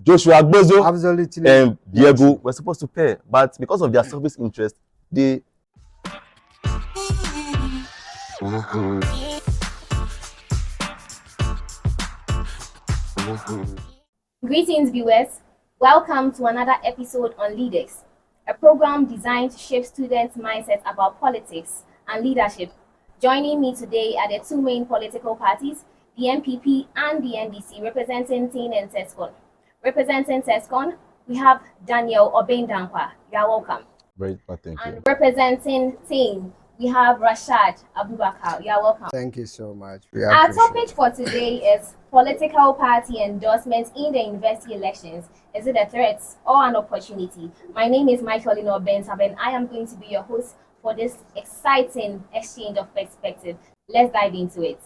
Joshua Gbozo Absolutely. and Diego were supposed to pair, but because of their selfish interest, they. Greetings, viewers. Welcome to another episode on Leaders, a program designed to shape students' mindsets about politics and leadership. Joining me today are the two main political parties, the NPP and the NDC, representing TEIN and TESCON. Representing TESCON, we have Daniel Obendankwa. You are welcome. Very well, thank you. And representing TEIN, we have Rashad Abubakar. You are welcome. Thank you so much. Our topic for today is political party endorsements in the university elections. Is it a threat or an opportunity? My name is Michael Bensab, and I am going to be your host for this exciting exchange of perspective. Let's dive into it.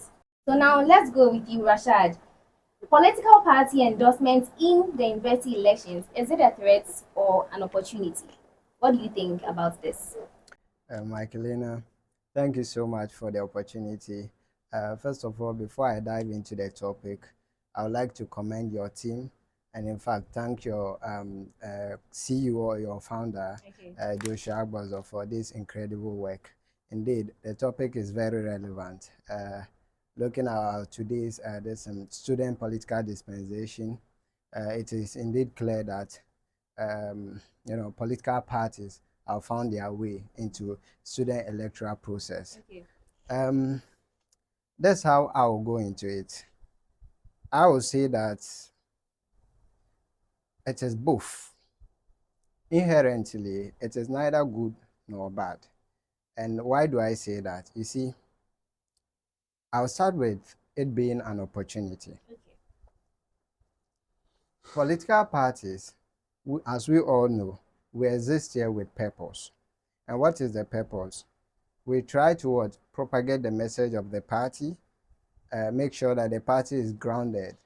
So now let's go with you, Rashad. Political party endorsements in the university elections, is it a threat or an opportunity? What do you think about this? Michaelina, thank you so much for the opportunity. First of all, before I dive into the topic, I would like to commend your team and, in fact, thank your CEO or your founder, Joshua Gbozo, for this incredible work. Indeed, the topic is very relevant. Looking at today's student political dispensation, it is indeed clear that political parties have found their way into student electoral process. That's how I will go into it. I will say that it is both. Inherently, it is neither good nor bad. And why do I say that? You see, I'll start with it being an opportunity. Political parties, as we all know, we exist here with purpose. And what is the purpose? We try to propagate the message of the party, make sure that the party is grounded,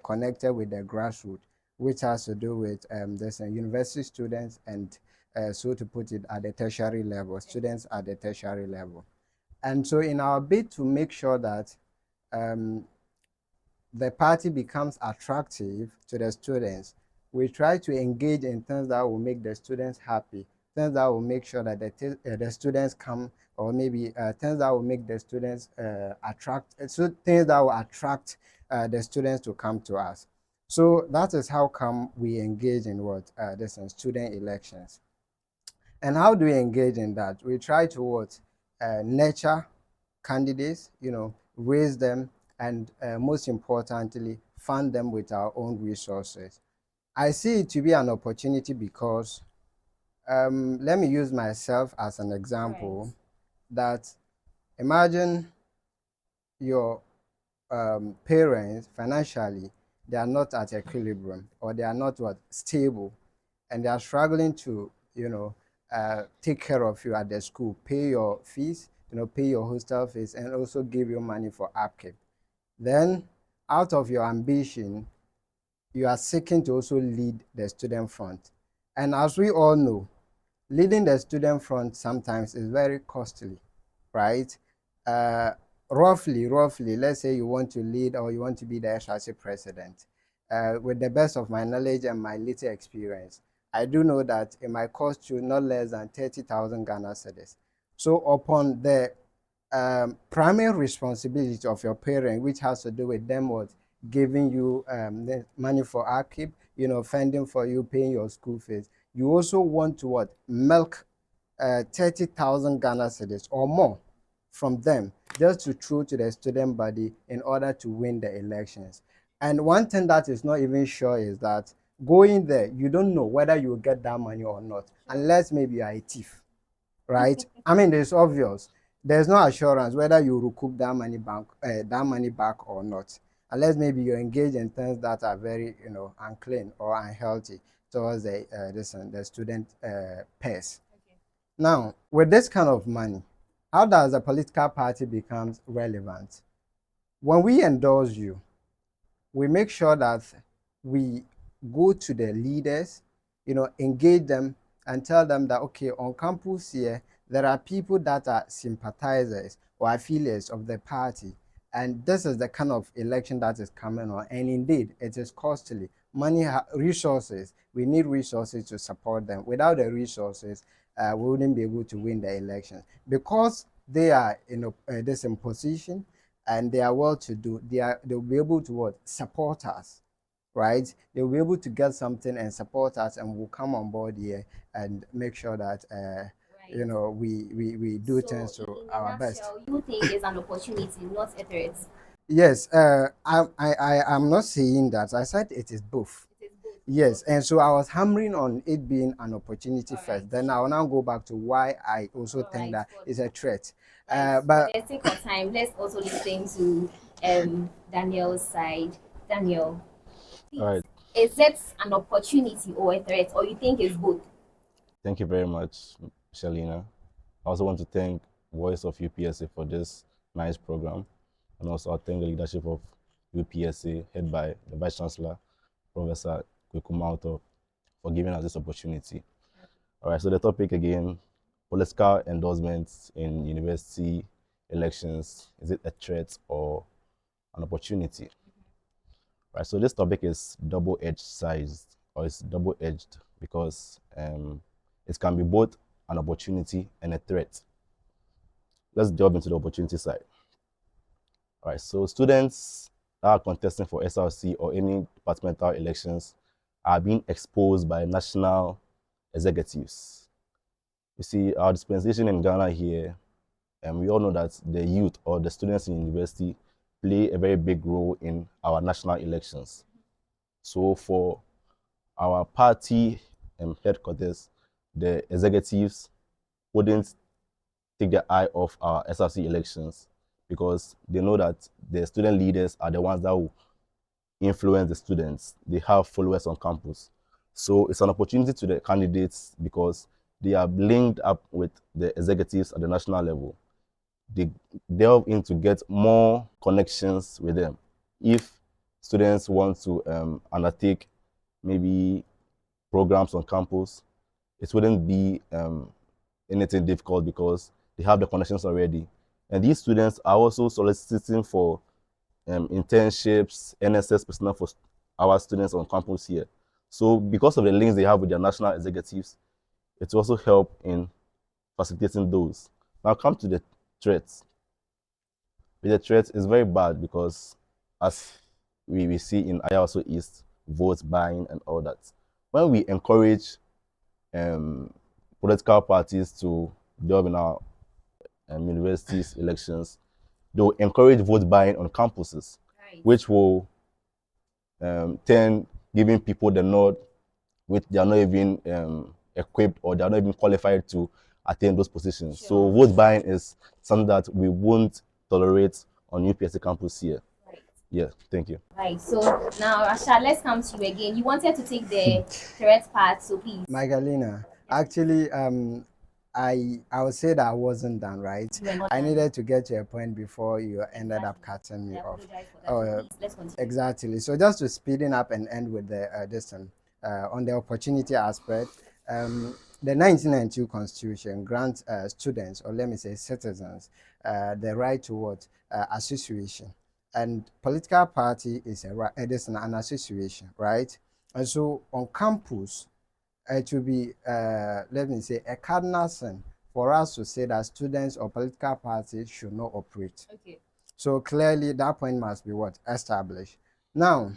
connected with the grassroots, which has to do with university students and, so to put it, at the tertiary level, students at the tertiary level. And so in our bid to make sure that the party becomes attractive to the students, we try to engage in things that will make the students happy, things that will make sure that the students come, or maybe things that will make the students things that will attract the students to come to us. So that is how come we engage in student elections. And how do we engage in that? We try to nurture candidates, raise them, and most importantly, fund them with our own resources. I see it to be an opportunity because, let me use myself as an example, that imagine your parents financially, they are not at equilibrium, or they are not stable, and they are struggling to, take care of you at the school, pay your fees, pay your hostel fees, and also give you money for upkeep. Then, out of your ambition, you are seeking to also lead the student front. And as we all know, leading the student front sometimes is very costly, right? Roughly, let's say you want to lead or you want to be the SRC president. With the best of my knowledge and my little experience, I do know that it might cost you not less than 30,000 Ghana cedis. So upon the primary responsibility of your parent, which has to do with them giving you the money for upkeep, funding for you, paying your school fees, you also want to milk 30,000 Ghana cedis or more from them, just to throw to the student body in order to win the elections. And one thing that is not even sure is that going there, you don't know whether you will get that money or not, unless maybe you are a thief, right? I mean, it's obvious. There's no assurance whether you recoup that money back or not, unless maybe you're engaged in things that are very, unclean or unhealthy towards the student purse. Now, with this kind of money, how does a political party become relevant? When we endorse you, we make sure that we go to the leaders, engage them and tell them that, okay, on campus here, there are people that are sympathizers or affiliates of the party. And this is the kind of election that is coming on. And indeed, it is costly. resources. We need resources to support them. Without the resources, we wouldn't be able to win the elections. Because they are in this in position and they are well to do, they'll be able to what? Support us, right? They'll be able to get something and support us, and we'll come on board here and make sure that we do things to our best. You think is an opportunity, not a threat? Yes, I'm not saying that. I said it is both. It is both. Yes, and so I was hammering on it being an opportunity All first. right. Then I'll now go back to why I also think that it's a threat. Right. But for the sake of time, let's also listen to Daniel's side. Daniel, All right. is it an opportunity or a threat, or you think it's both? Thank you very much, Shalina. I also want to thank Voice of UPSA for this nice program. And also I thank the leadership of UPSA, head by the Vice Chancellor, Professor Kwekumauto, for giving us this opportunity. All right, so the topic again, political endorsements in university elections. Is it a threat or an opportunity? Right, so this topic is double-edged sized, or it's double-edged because it can be both an opportunity and a threat. Let's delve into the opportunity side. All right, so students that are contesting for SRC or any departmental elections are being exposed by national executives. You see, our dispensation in Ghana here, and we all know that the youth or the students in university play a very big role in our national elections. So for our party headquarters, the executives wouldn't take their eye off our SRC elections because they know that the student leaders are the ones that will influence the students. They have followers on campus. So it's an opportunity to the candidates because they are linked up with the executives at the national level. They delve in to get more connections with them. If students want to undertake maybe programs on campus, it wouldn't be anything difficult because they have the connections already. And these students are also soliciting for internships, NSS personnel for our students on campus here. So because of the links they have with their national executives, it also help in facilitating those. Now come to the threats. With the threats, it's very bad because as we see in Ayawaso East, vote buying and all that. When we encourage political parties to delve in our universities elections, they will encourage vote buying on campuses, Right. which will turn giving people the nod, which they are not even equipped or they are not even qualified to attain those positions. Sure. So vote buying is something that we won't tolerate on UPSC campus here. Right. Yeah, thank you. Right. So now, Rasha, let's come to you again. You wanted to take the threat part, so please. Magdalena, actually, I would say that I wasn't done, right? You were not I done. needed to get to a point before you ended up cutting me I off. apologize for that. Oh, So please, let's continue. exactly. So just to speeding up and end with the this one, on the opportunity aspect, the 1992 Constitution grants students, or let me say citizens, the right to what association, and political party is it is an association, right? And so on campus, it will be let me say a cardinal sin for us to say that students or political parties should not operate. Okay. So clearly that point must be what established. Now,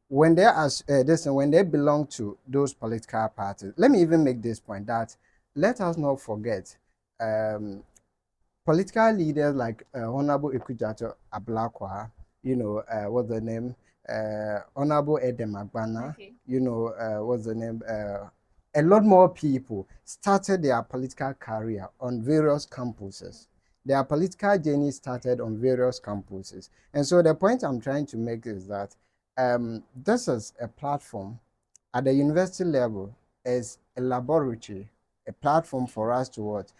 when they when they belong to those political parties, let me even make this point that let us not forget political leaders like Honorable Ikujato Ablakwa, what's the name? Honorable Edem Agbana, Okay. what's the name? A lot more people started their political career on various campuses. Their political journey started on various campuses. And so the point I'm trying to make is that this is a platform at the university level, is a laboratory, a platform for us to what,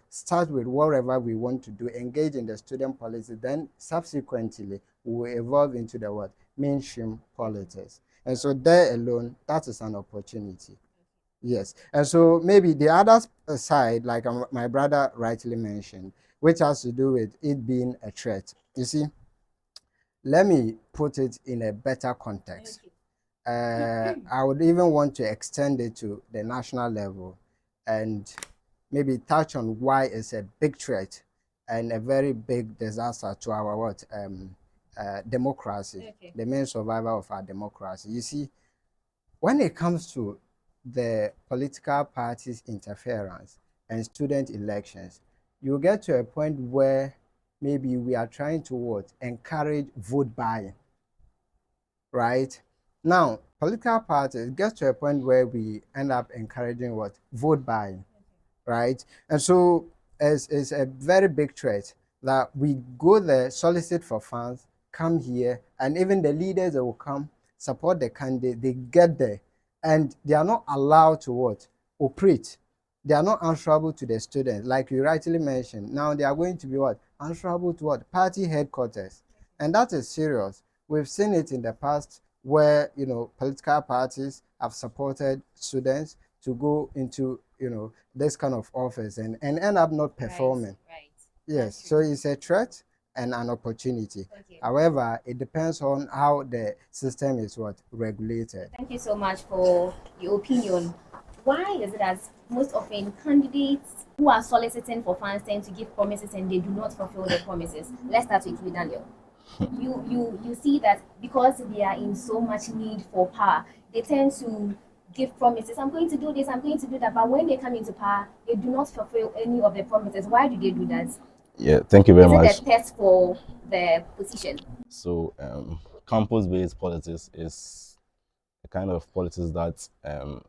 start with whatever we want to do, engage in the student policy, then subsequently we will evolve into the what, mainstream politics. And so there alone, that is an opportunity. Yes. And so maybe the other side, like my brother rightly mentioned, which has to do with it being a threat. You see, let me put it in a better context. Okay. I would even want to extend it to the national level and maybe touch on why it's a big threat and a very big disaster to our democracy, Okay. the main survival of our democracy. You see, when it comes to the political parties' interference and student elections, you get to a point where maybe we are trying to what? Encourage vote buying, right? Now, political parties get to a point where we end up encouraging what? Vote buying, right? And so it's a very big threat that we go there, solicit for funds, come here, and even the leaders that will come support the candidate, they get there, and they are not allowed to what? Operate. They are not answerable to the students, like you rightly mentioned. Now they are going to be what? Answerable to what? Party headquarters. And that is serious. We've seen it in the past where, political parties have supported students to go into, this kind of office and end up not performing. Right. Yes, so it's a threat and an opportunity. Okay. However, it depends on how the system is what regulated. Thank you so much for your opinion. Why is it that most often candidates who are soliciting for funds tend to give promises and they do not fulfill the promises? Let's start with you, Daniel. You see that because they are in so much need for power, they tend to give promises. I'm going to do this, I'm going to do that. But when they come into power, they do not fulfill any of the promises. Why do they do that? Yeah, thank you very Is much. it a test for the position? So, campus-based politics is a kind of politics that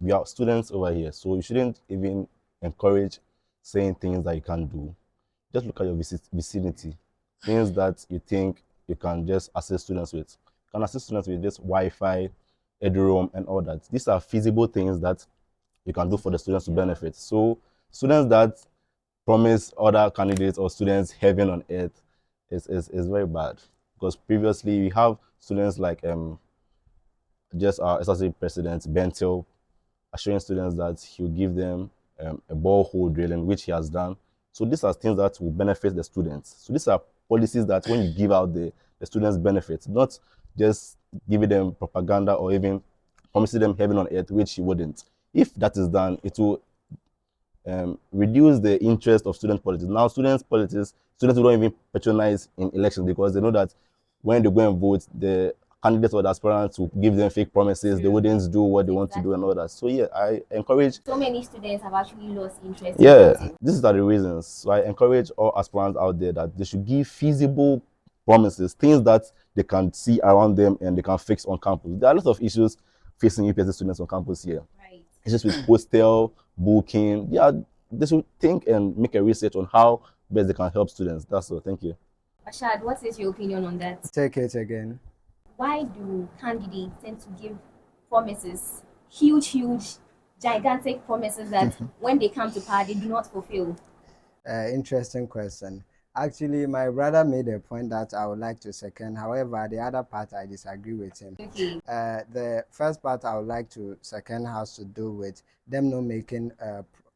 we are students over here, so you shouldn't even encourage saying things that you can't do. Just look at your vicinity, things that you think you can just assist students with. You can assist students with just Wi-Fi, eduroam, and all that. These are feasible things that you can do for the students to benefit. So students that promise other candidates or students heaven on earth is very bad, because previously we have students like just our SRC president Bentil assuring students that he'll give them a borehole drilling, which he has done. So these are things that will benefit the students. So these are policies that when you give out the students benefit, not just giving them propaganda or even promising them heaven on earth, which you wouldn't. If that is done, it will reduce the interest of student politics. Now, students don't even patronize in elections because they know that when they go and vote, the candidates or the aspirants will give them fake promises. They wouldn't do what they want to do and all that. So yeah, I encourage. So many students have actually lost interest in Yeah, voting. these are the reasons. So I encourage all aspirants out there that they should give feasible promises, things that they can see around them and they can fix on campus. There are lots of issues facing UPSC students on campus here. Right. It's just with hostel booking. Yeah, they should think and make a research on how best they can help students. That's all. Thank you. Ashad, what is your opinion on that? Take it again. Why do candidates tend to give promises, huge, gigantic promises that when they come to power, they do not fulfill? Interesting question. Actually, my brother made a point that I would like to second. However, the other part I disagree with him. Okay. The first part I would like to second has to do with them not making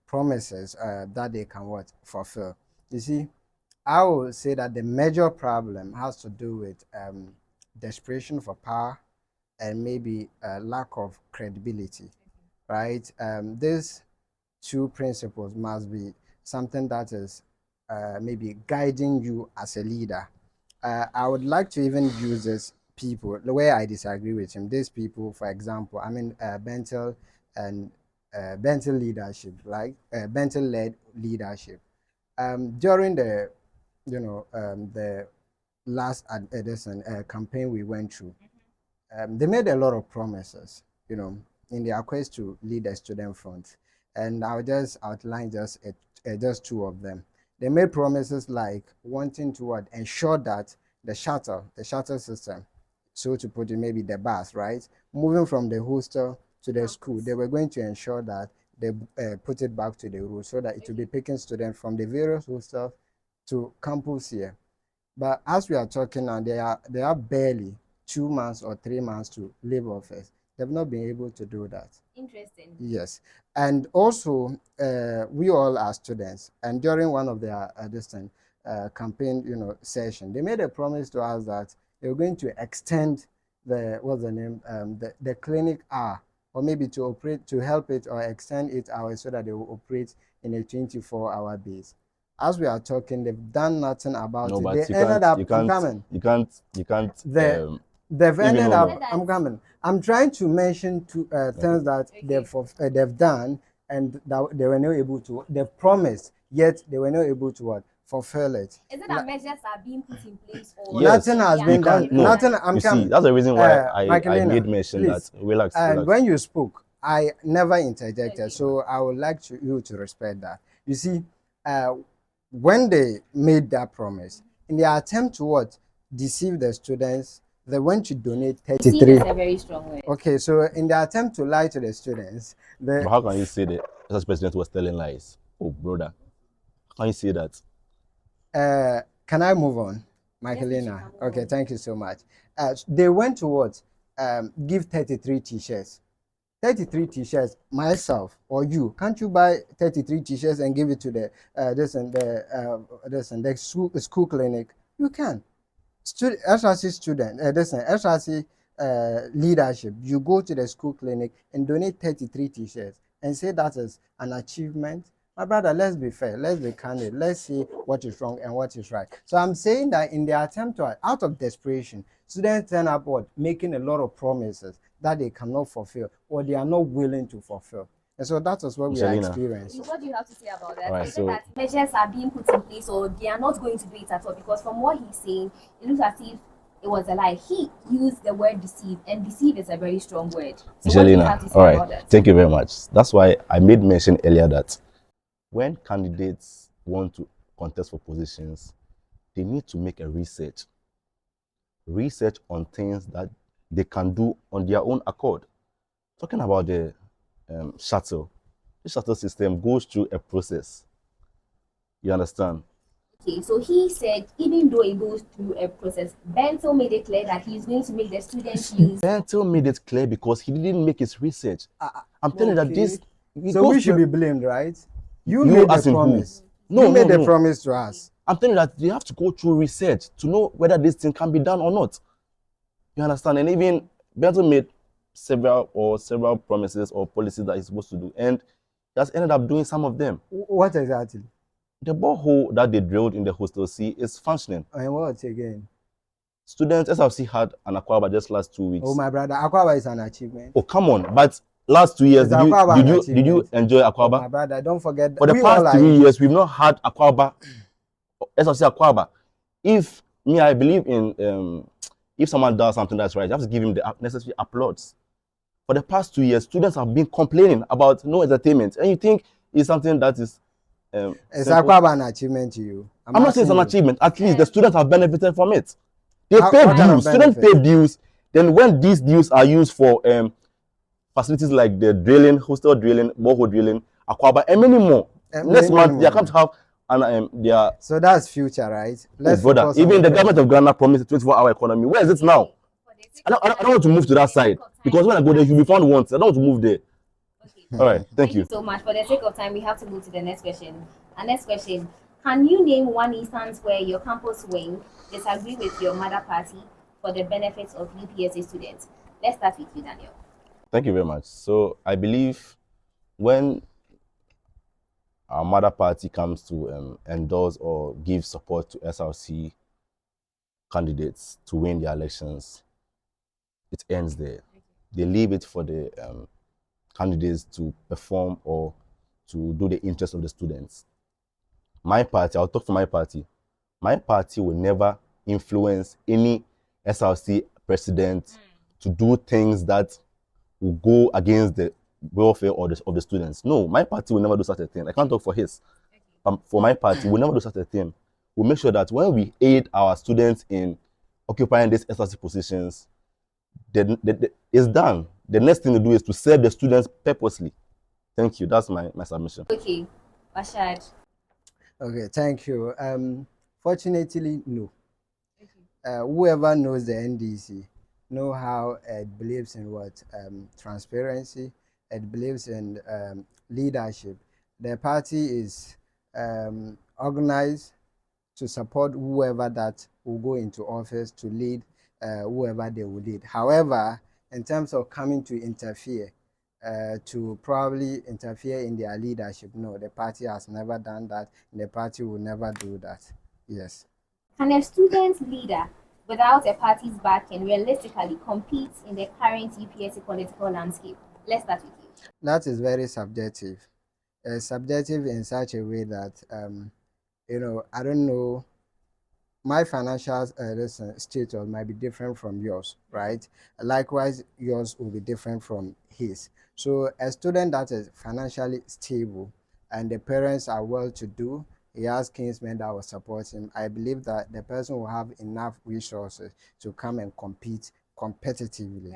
promises that they can what fulfill. You see, I would say that the major problem has to do with desperation for power and maybe lack of credibility, right? These two principles must be something that is maybe guiding you as a leader. I would like to even use this people the way I disagree with him. These people, for example, I mean Bentel and Bentel leadership, like Bentel led leadership. During the last Edison campaign we went through, they made a lot of promises, in their quest to lead the student front. And I'll just outline just two of them. They made promises like wanting to ensure that the shuttle system, so to put it, maybe the bus, right, moving from the hostel to the school, they were going to ensure that they put it back to the route so that it will be picking students from the various hostels to campus here. But as we are talking now, they are barely 2 months or 3 months to leave office. They've not been able to do that. Interesting. Yes, and also we all are students, and during one of their campaign, session, they made a promise to us that they were going to extend what's the name, the clinic hour, or maybe to operate, to help it or extend 8 hours so that they will operate in a 24-hour base. As we are talking, they've done nothing about No, it. They but you ended can't, up, you I'm can't, coming. you can't. The they've Even ended no, up, no. I'm coming. I'm trying to mention two things that they've done and that they were not able to, they've promised, yet they were not able to what? Fulfill it. Is it that measures are being put in place, or Yes, Nothing has they are you been not done. can't. No, Nothing, materializing? I'm you see, coming. that's the reason why I made Michaelina, mention that. please. Relax, And relax. when you spoke, I never interjected, Okay. so I would like you to respect that. You see, when they made that promise, in their attempt to what? Deceive the students, they went to donate Deceive 33. is a very strong word. Okay, so in the attempt to lie to the students, But how can you say the SS president was telling lies? Oh, brother, how can you say that? can I move on, Yes, you Michaelina? can move Okay, on. thank you so much. They went to what? Give 33 t-shirts. 33 t-shirts, myself or you, can't you buy 33 t-shirts and give it to the the school clinic? You can. SRC student, SRC leadership, you go to the school clinic and donate 33 t-shirts and say that is an achievement. My brother, let's be fair, let's be candid, let's see what is wrong and what is right. So I'm saying that in their attempt to, out of desperation, students turn up what? Making a lot of promises that they cannot fulfill or they are not willing to fulfill. And so that is what we are Michelina. experiencing. What do you have to say about that? All right, Is it so that measures are being put in place, or they are not going to do it at all? Because from what he's saying, it looks as if it was a lie. He used the word deceive, and deceive is a very strong word. So what do you have to Michelina, say all about right, that? thank you very much. That's why I made mention earlier that when candidates want to contest for positions, they need to make a research on things that they can do on their own accord. Talking about the shuttle, the shuttle system goes through a process. You understand? Okay, so he said even though it goes through a process, Bento made it clear that he's going to make the students use. Bentel made it clear because he didn't make his research. I'm telling you that this. So we should be blamed, right? You You made the as in who? promise. No, You no, made the no. promise to us. I'm telling you that you have to go through research to know whether this thing can be done or not. You understand? And even Benton made several promises or policies that he's supposed to do, and he has ended up doing some of them. What exactly? The borehole that they drilled in the hostel C is functioning. And what again? Students, SRC had an Aquaba just last 2 weeks. Oh, my brother, Aquaba is an achievement. Oh, come on! But last 2 years, Is Aquaba an did you achievement? enjoy Oh, Aquaba? my brother, don't forget that For the we past all are 3 years, we've not had Aquaba, SRC Aquaba. If me, I believe in if someone does something that's right, you have to give him the necessary applause. For the past 2 years, students have been complaining about no entertainment, and you think it's something that is Is simple? Aquaba an achievement to you? I'm not saying it's an achievement. At least the students have benefited from it. They pay what kind of dues. Students benefit? pay dues. Then when these dues are used for facilities like the drilling, hostel drilling, borehole drilling, Aquaba, and many more. Next month, they are going to have their. So that's future, right? Oh, brother, focus even on the government of Ghana promised a 24-hour economy. Where is it now? I don't want to move to that side because when I go there, you'll be found once. I don't want to move there. All right, thank you. So much. For the sake of time, we have to move to the next question. Our next question: can you name one instance where your campus wing disagree with your mother party for the benefits of UPSA students? Let's start with you, Daniel. Thank you very much. So I believe when our mother party comes to endorse or give support to SRC candidates to win their elections, it ends there. They leave it for the candidates to perform or to do the interest of the students. My party, I'll talk for my party. My party will never influence any SRC president to do things that will go against the welfare of the students. No, my party will never do such a thing. I can't talk for his. For my party, we'll never do such a thing. We'll make sure that when we aid our students in occupying these SRC positions, it's done. The next thing to do is to serve the students purposely. Thank you. That's my submission. Okay, Bashad. Okay, thank you. Fortunately, no. Whoever knows the NDC know how it believes in what transparency. It believes in leadership. The party is organized to support whoever that will go into office to lead whoever they will lead. However, in terms of coming to interfere, to probably interfere in their leadership, no, the party has never done that, and the party will never do that. Yes. Can a student leader without a party's backing realistically compete in the current UPSC political landscape? Let's start with you. That is very subjective. Subjective in such a way that, I don't know, my financial status might be different from yours, right? Likewise, yours will be different from his. So a student that is financially stable and the parents are well-to-do, he has kinsmen that will support him, I believe that the person will have enough resources to come and compete competitively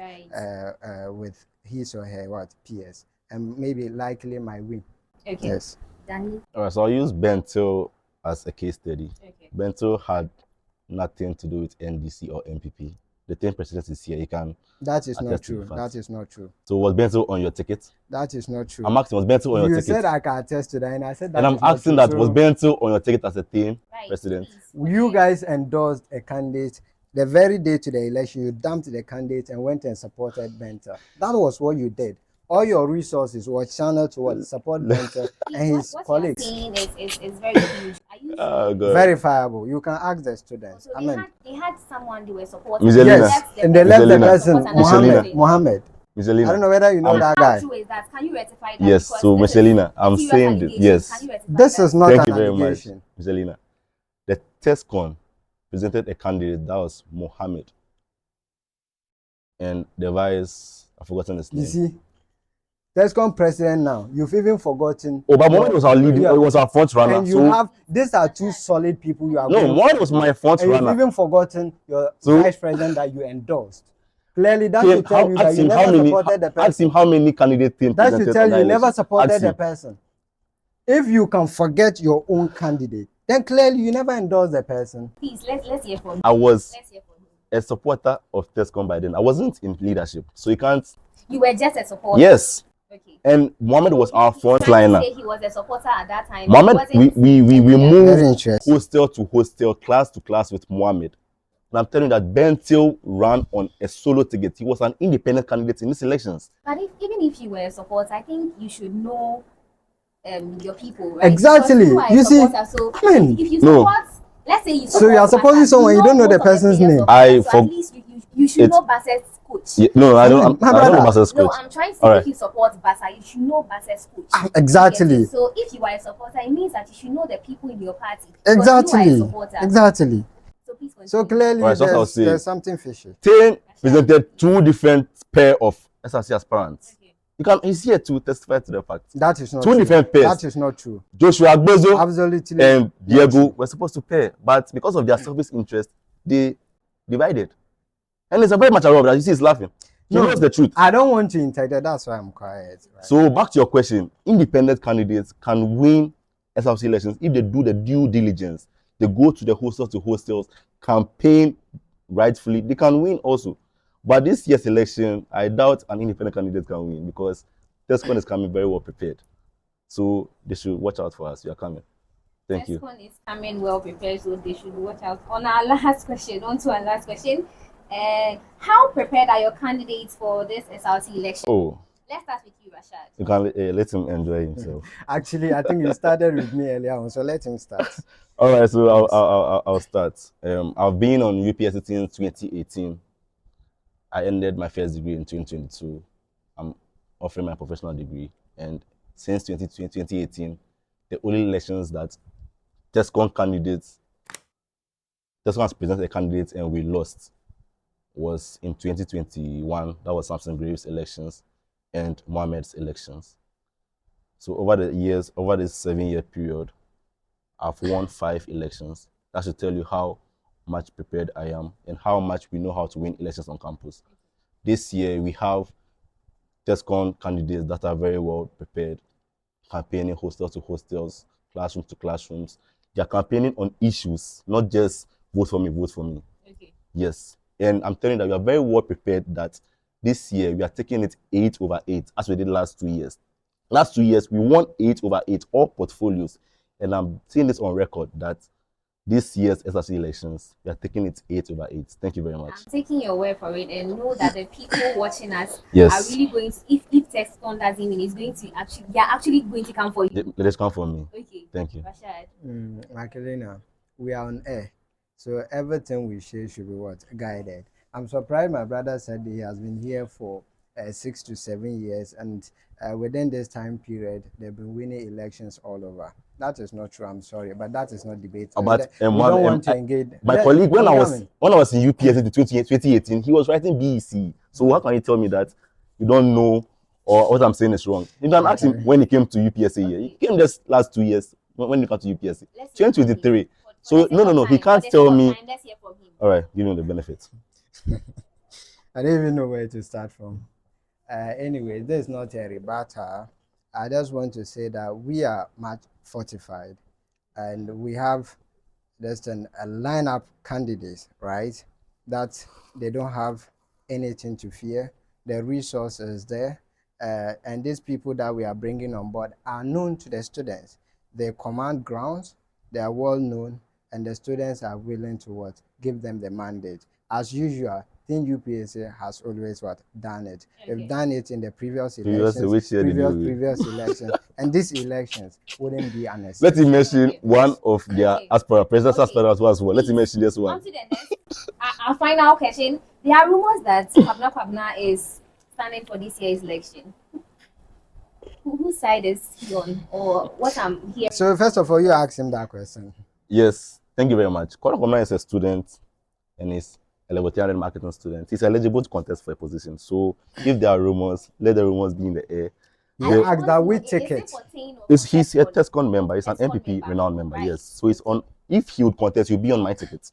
with his or her peers, and maybe likely might win. Okay. Yes. Danny. All right, so I'll use Bento as a case study. Okay. Bento had nothing to do with NDC or MPP. The 10 president is here. You can. That is not attest to the true. fact. That is not true. So was Bento on your ticket? That is not true. I'm asking, was Bento on your You ticket? said I can attest to that, and I said that. And I'm is not asking true. that, So was Bento on your ticket as a TEIN president? Please. you guys endorsed a candidate the very day to the election. You dumped the candidate and went and supported Benta. That was what you did. All your resources were channeled towards support Benta and his colleagues. What you're saying is very huge. Are you Oh, God. Verifiable. You can ask the students. So they had someone they were supporting. Miss Elena. Yes, and they left the Miss person, Elena. Mohammed. Miss I don't Elena. know whether you know that How guy. true is that? Can you rectify that? Yes, Because so this Miss is Elena, I'm serious saying this. allegation. Yes. Can you rectify This that? is not Thank an you very much, allegation. Miss Elena. The TESCON presented a candidate that was Mohammed. And the vice, I've forgotten his name. You see, TESCON president now, you've even forgotten. Oh, but Mohammed was our leading, Yeah. he was our front runner. And you so, have, these are two solid people you are no, going Mohammed for. was my front And you've runner. even forgotten your So- vice president that you endorsed. Clearly, that Okay, should tell you that you never supported the ask person. him how many candidates TEIN That should presented tell on you that you never election. supported Ask the him. person. If you can forget your own candidate, then clearly you never endorsed the person. Please, let's hear from him. I was Let's hear from him. a supporter of TESCON by then. I wasn't in leadership, so you can't. You were just a supporter. Yes, Okay. and Mohammed was our He's front trying to liner. say he was a supporter at that time. Mohammed, He wasn't- we Very moved interesting. hostel to hostel, class to class with Mohammed. And I'm telling you that Bentil ran on a solo ticket. He was an independent candidate in these elections. But even if you were a supporter, I think you should know your people, right? Exactly. Because are a You see, supporter, so I mean, if you no. support, let's say you So support you are supporting Basa, someone, you don't know the most of person's players name. of I Basa, so for- at least you should know Basa's coach. Yeah, no, I don't. My I don't brother. know Basa's No, coach. I'm trying to All say right. if you support Basa, you should know Basa's coach. Exactly. You get it? So if you are a supporter, it means that you should know the people in your party. Because you are Exactly. a supporter. Exactly. So please continue. So clearly, Right, so that's what I was saying. there's something fishy. TEIN presented two different pair of SRC aspirants. Okay. He's here to testify to the fact. That is not Two true. different pairs. That is not true. Joshua Agbozo Absolutely. and not Diego true. were supposed to pair, but because of their selfish interest, they divided. And it's a very much aware of that. You see, he's laughing. He No. knows the truth. I don't want to interject. That's why I'm quiet. Right? So back to your question, independent candidates can win SRC elections if they do the due diligence. They go to the hostels, campaign rightfully. They can win also. But this year's election, I doubt an independent candidate can win because TESCON is coming very well prepared. So they should watch out for us. We are coming. Thank you. TESCON is coming well prepared, so they should watch out. On to our last question. How prepared are your candidates for this SRC election? Oh, Let's start with you, Rashad. you can let him enjoy himself. Actually, I think you started with me earlier on, so let him start. All right, so I'll start. I've been on UPSC since 2018. I ended my first degree in 2022. I'm offering my professional degree, and since 2018, the only elections that TESCON has presented a candidate and we lost was in 2021. That was Samson Graves' elections and Mohammed's elections. So over the years, over this 7-year period, I've won 5 elections. That should tell you how much prepared I am and how much we know how to win elections on campus. This year, we have TESCON candidates that are very well prepared, campaigning hostels to hostels, classrooms to classrooms. They are campaigning on issues, not just vote for me, vote for me. Okay. Yes. And I'm telling you that we are very well prepared that this year we are taking it 8/8, as we did last 2 years. Last 2 years, we won 8/8, all portfolios. And I'm saying this on record that this year's SRC elections, we are taking it 8/8. Thank you very much. I'm taking your word for it and know that the people watching us are Yes. really going to, if TESCON doesn't win, it's going to actually, they're actually going to come for you. Let us come for me. Okay. Thank you. Rashad. Makelina, we are on air, so everything we share should be what? Guided. I'm surprised my brother said he has been here for 6 to 7 years, and within this time period, they've been winning elections all over. That is not true. I'm sorry, but that is not debate. But We don't want to engage. my colleague, when I was in UPS in 2018, he was writing BEC. So how can you tell me that you don't know or what I'm saying is wrong? You can ask him when he came to UPSA here. He came just last 2 years when he got to UPSA. 2023. So no, he can't tell me. All right, give him the benefits. I don't even know where to start from. Anyway, this is not a rebuttal. I just want to say that we are much fortified and we have just a lineup candidates, right? That they don't have anything to fear. The resources there, and these people that we are bringing on board are known to the students. They command grounds, they are well known, and the students are willing to what? Give them the mandate. As usual, TEIN-UPSA has always what? Done it. Okay. They've done it in the previous elections, previous elections, and these elections wouldn't be an exception. Let me mention one of their presidential aspirants as well. Let me mention this one. On to the next. Our final question. There are rumors that Kwabna is standing for this year's election. Whose side is he on, or what I'm hearing? So first of all, you ask him that question. Yes, thank you very much. Kwabna is a student and he's a level 300 marketing student. He's eligible to contest for a position. So if there are rumors, let the rumors be in the air. He asked that we take it. He's a TESCON member. He's an MPP renowned member. Yes. So he's on. If he would contest, he'll be on my ticket.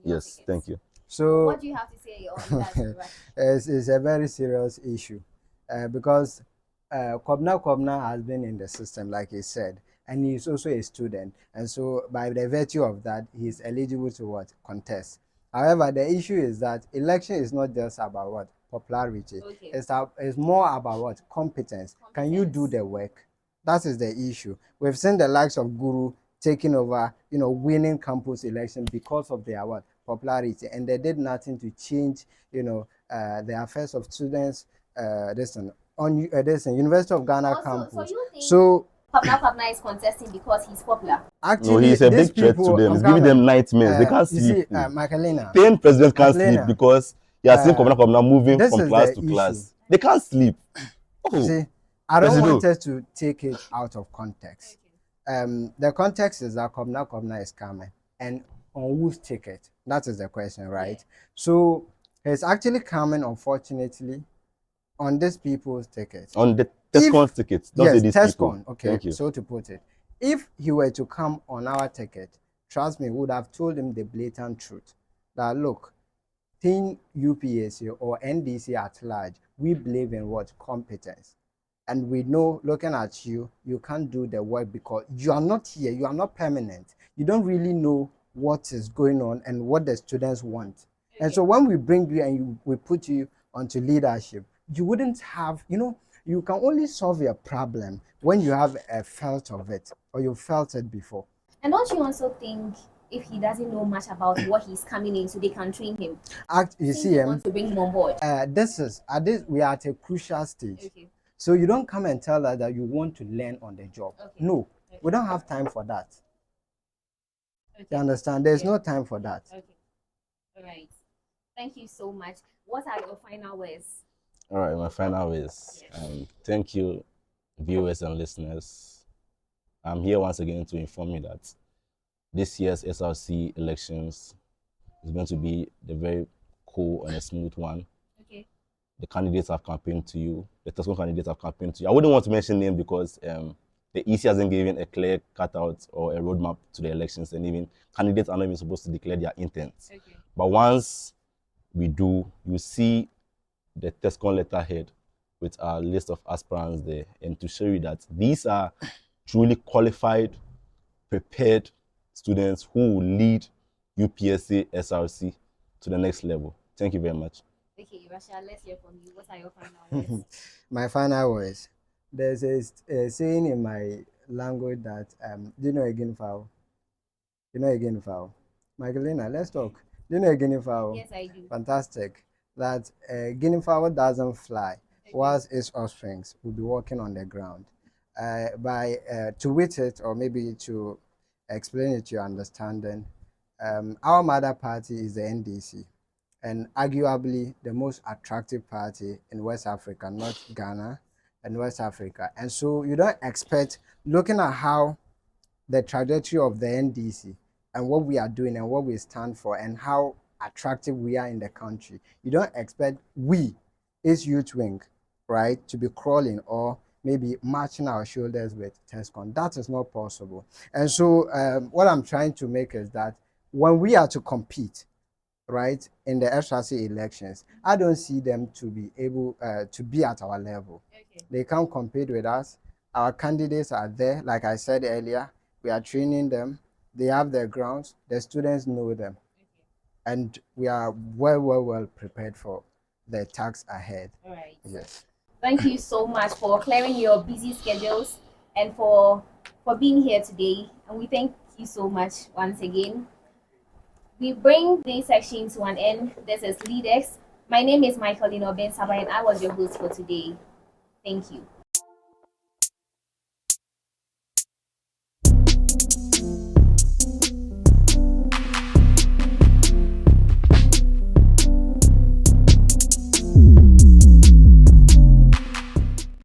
Yes. Thank you. So what do you have to say on that? It's a very serious issue because Kwabna has been in the system, like he said, and he's also a student, and so by the virtue of that, he's eligible to what? Contest. However, the issue is that election is not just about what? Popularity. Okay. It's more about what? Competence. Can you do the work? That is the issue. We've seen the likes of Guru taking over, winning campus election because of their what? Popularity, and they did nothing to change, the affairs of students. University of Ghana campus. So Kwabna is contesting because he's popular. Actually, no, he's a big threat to them. He's giving them nightmares. They can't sleep. Makelina, 10 presidents can't sleep because you are seeing Kwabna moving from class to class. They can't sleep. See, I don't want us to take it out of context. The context is that Kwabna is coming, and on whose ticket? That is the question, right? Yeah. So he's actually coming, unfortunately, on these people's tickets. On the TESCON's tickets. Yes, TESCON. Okay. Thank you. So to put it, if he were to come on our ticket, trust me, we would have told him the blatant truth that look, TEIN-UPSA or NDC at large, we believe in what? Competence. And we know, looking at you, you can't do the work because you are not here, you are not permanent. You don't really know what is going on and what the students want. Okay. And so when we bring you and we put you onto leadership, you wouldn't have, you can only solve your problem when you have a felt of it or you felt it before. And don't you also think if he doesn't know much about what he's coming into, they can train him? You see him to bring him on board. We are at a crucial stage. Okay. So you don't come and tell us that you want to learn on the job. Okay. No, okay. We don't have time for that. Okay. You understand? There's no time for that. Okay. All right. Thank you so much. What are your final words? All right, my final words. Thank you, viewers and listeners. I'm here once again to inform you that this year's SRC elections is going to be the very cool and a smooth one. Okay. The candidates have campaigned to you. The TESCON candidates have campaigned to you. I wouldn't want to mention names because the EC hasn't given a clear cutout or a roadmap to the elections, and even candidates are not even supposed to declare their intent. Okay. But once we do, you see the TESCON letterhead with our list of aspirants there, and to show you that these are truly qualified, prepared students who will lead UPSA SRC to the next level. Thank you very much. Okay, Rashad, let's hear from you. What are your final words? My final words. There's a saying in my language that, do you know again, Fao? You know a guinea fowl? Magdalena, let's talk. Do you know a guinea fowl? Yes, I do. Fantastic. That guinea fowl doesn't fly, Okay. whilst its offsprings will be walking on the ground. By to wit it, or maybe to explain it to your understanding, our mother party is the NDC, and arguably the most attractive party in West Africa, not Ghana, and West Africa. And so you don't expect, looking at how the trajectory of the NDC and what we are doing and what we stand for and how attractive we are in the country, you don't expect we, its youth wing, right, to be crawling or maybe matching our shoulders with TESCON. That is not possible. And so what I'm trying to make is that when we are to compete, right, in the SRC elections, I don't see them to be able to be at our level. Okay. They can't compete with us. Our candidates are there. Like I said earlier, we are training them. They have their grounds. The students know them. Okay. And we are well prepared for the task ahead. All right. Yes. Thank you so much for clearing your busy schedules and for being here today. And we thank you so much once again. We bring this section to an end. This is Leaders. My name is Michael Inoben Saba, and I was your host for today. Thank you.